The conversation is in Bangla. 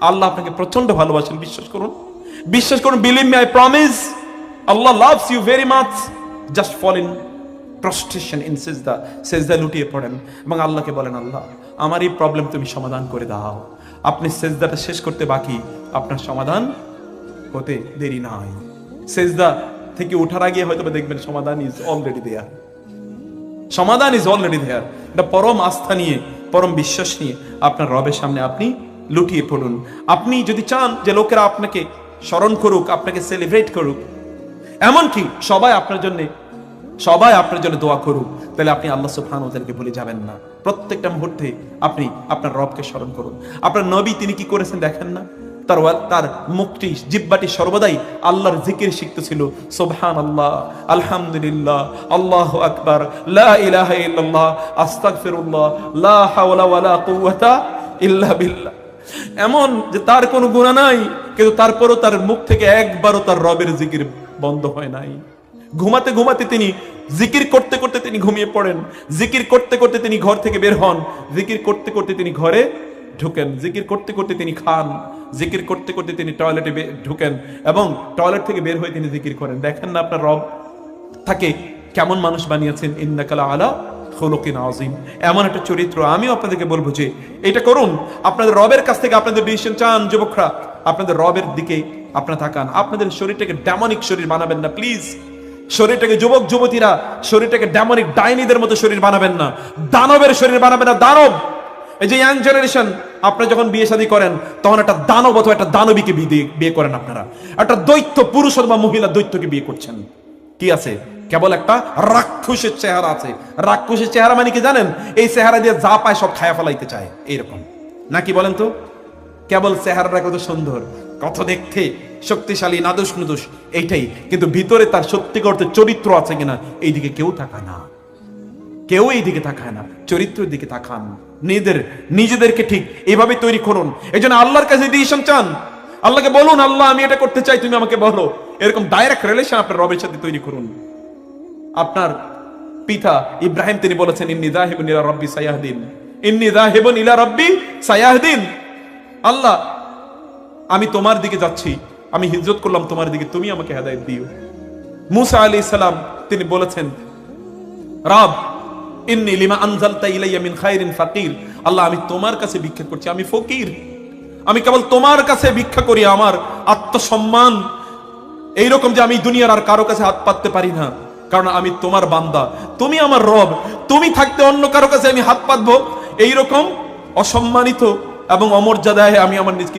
আল্লাহ আপনাকে প্রচন্ড ভালোবাসেন, বিশ্বাস করুন, বিশ্বাস করুন, believe me, I promise, Allah loves you very much. Just fall in prostration, in সিজদা, সিজদা লুটিয়ে পড়েন এবং আল্লাহকে বলেন, আল্লাহ আমার এই প্রবলেম তুমি সমাধান করে দাও। আপনি সিজদাটা শেষ করতে বাকি, আপনার সমাধান হতে দেরি নাই। সিজদা থেকে ওঠার আগে হয়তো দেখবেন সমাধান ইজ অলরেডি দেয়ার, সমাধান ইজ অলরেডি দেয়ার। এটা পরম আস্থা নিয়ে, পরম বিশ্বাস নিয়ে আপনার রবের সামনে আপনি লুটিয়ে পড়ুন। আপনি যদি চান যে লোকেরা আপনাকে স্মরণ করুক, আপনাকে সেলিব্রেট করুক, এমনকি সবাই আপনার জন্য দোয়া করুক, তাহলে আপনি আল্লাহ সুবহানাহু ওয়া তাআলাকে ভুলে যাবেন না। প্রত্যেকটা মুহূর্তে আপনি আপনার রবকে স্মরণ করুন। আপনার নবী তিনি কি করেছেন দেখেন না, তার মুখটি, জিহ্বাটি সর্বদাই আল্লাহর জিকির শিখতেছিল। সুবহানাল্লাহ, আলহামদুলিল্লাহ, আল্লাহু আকবার, লা ইলাহা ইল্লাল্লাহ, আস্তাগফিরুল্লাহ, লা হাওলা ওয়ালা কুওয়াতা ইল্লা বিল্লাহ। এমন যে তার কোনো গুনাহ নাই, কিন্তু তারপরও তার মুখ থেকে একবারও তার রবের জিকির বন্ধ হয় নাই। ঘুমাতে ঘুমাতে তিনি জিকির করতে করতে তিনি ঘুমিয়ে পড়েন, জিকির করতে করতে তিনি ঘর থেকে বের হন, জিকির করতে করতে তিনি ঘরে ঢুকেন, জিকির করতে করতে তিনি খান, জিকির করতে করতে তিনি টয়লেটে ঢুকেন এবং টয়লেট থেকে বের হয়ে তিনি জিকির করেন। দেখেন না আপনার রব তাকে কেমন মানুষ বানিয়েছেন। ইন্নাকা লাআলা খুলুকিন আযীম, এমন একটা চরিত্র। আমিও আপনাদেরকে বলবো যে এটা করুন। আপনাদের রবের কাছ থেকে আপনাদের ডিসিশন চান, যুবকরা আপনাদের রবের দিকে আপনারা তাকান। আপনাদের শরীরটাকে ডেমনিক শরীর বানাবেন না প্লিজ। শরীরটাকে, যুবক যুবতীরা, শরীরটাকে ডেমনিক ডাইনিদের মতো শরীর বানাবেন না, দানবের শরীর বানাবেন না। দানব, এই যে ইয়াং জেনারেশন, আপনারা যখন বিয়ে শাদী করেন তখন একটা দানব অথবা একটা দানবীকে বিয়ে করেন। আপনারা একটা দৈত্য পুরুষ অথবা মহিলা দৈত্যকে বিয়ে করছেন। কি আছে? কেবল একটা রাক্ষসের চেহারা আছে। রাক্ষসের চেহারা মানে কি জানেন? এই চেহারা দিয়ে যা পায় সব খায়া ফেলাইতে চায়, এইরকম নাকি বলেন তো? কেবল চেহারাটা কত সুন্দর, কত দেখতে শক্তিশালী, নাদুস নুদুস, এইটাই, কিন্তু ভিতরে তার সত্যিকার অর্থে চরিত্র আছে কিনা এইদিকে কেউ তাকায় না, কেউ এইদিকে তাকায় না। চরিত্রের দিকে তাকান, নিজেদেরকে ঠিক এইভাবে তৈরি করুন। এই জন্য আল্লাহর কাছে ডিসিশন চান, আল্লাহকে বলুন, আল্লাহ আমি এটা করতে চাই, তুমি আমাকে বলো। এরকম ডাইরেক্ট রিলেশন আপনার রবের সাথে তৈরি করুন। আপনার পিতা ইব্রাহিম তিনি বলেছেন, ইন্নী যাহিবুন ইলা রাব্বি সায়াহদিন, ইন্নী যাহিবুন ইলা রাব্বি সায়াহদিন। আল্লাহ আমি তোমার দিকে যাচ্ছি, আমি হিজরত করলাম তোমার দিকে, তুমি আমাকে হেদায়েত দিও। মুসা আলাইহিস সালাম তিনি বলেছেন, রব ইন্নী লিমা আনজালতা ইলাইয়া মিন খায়রিন ফাকির, আল্লাহ আমি তোমার কাছে ভিক্ষা করছি, আমি ফকির, আমি কেবল তোমার কাছে ভিক্ষা করি। আমার আত্মসম্মান এইরকম যে আমি দুনিয়ার আর কারো কাছে হাত পাততে পারি না, কারণ আমি তোমার বান্দা, তুমি আমার রব। তুমি থাকতে অন্য কারো কাছে আমি হাত পাতবো, এইরকম অসম্মানিত এবং অমর্যাদায় আমি আমার নিজকে